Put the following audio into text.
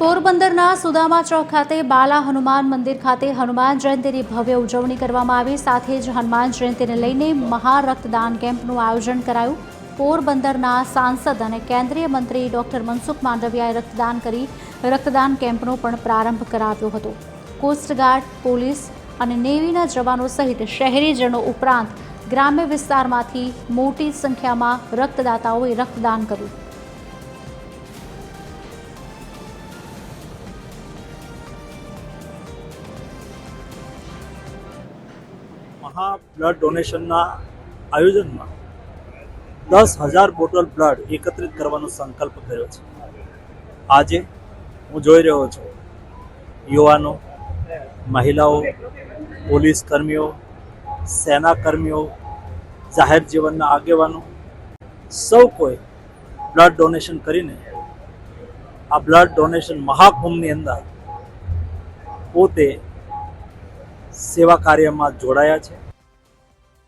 પોરબંદરના સુદામા ચોક ખાતે બાલા હનુમાન મંદિર ખાતે હનુમાન જયંતિની ભવ્ય ઉજવણી કરવામાં આવી। સાથે જ હનુમાન જયંતિને લઈને મહા રક્તદાન કેમ્પનું આયોજન કરાયું। પોરબંદરના સાંસદ અને કેન્દ્રીય મંત્રી ડોક્ટર મનસુખ માંડવિયાએ રક્તદાન કરી રક્તદાન કેમ્પનો પણ પ્રારંભ કરાવ્યો હતો। કોસ્ટગાર્ડ, પોલીસ અને નેવીના જવાનો સહિત શહેરીજનો ઉપરાંત ગ્રામ્ય વિસ્તારમાંથી મોટી સંખ્યામાં રક્તદાતાઓએ રક્તદાન કર્યું। મહા બ્લડ ડોનેશનના આયોજનમાં 10,000 બોટલ બ્લડ એકત્રિત કરવાનો સંકલ્પ કર્યો છે। આજે હું જોઈ રહ્યો છું યુવાનો, મહિલાઓ, પોલીસ કર્મીઓ, સેના કર્મીઓ, જાહેર જીવનના આગેવાનો સૌ કોઈ બ્લડ ડોનેશન કરીને આ બ્લડ ડોનેશન મહાકુંભની અંદર પોતે સેવા કાર્યમાં જોડાયા છે।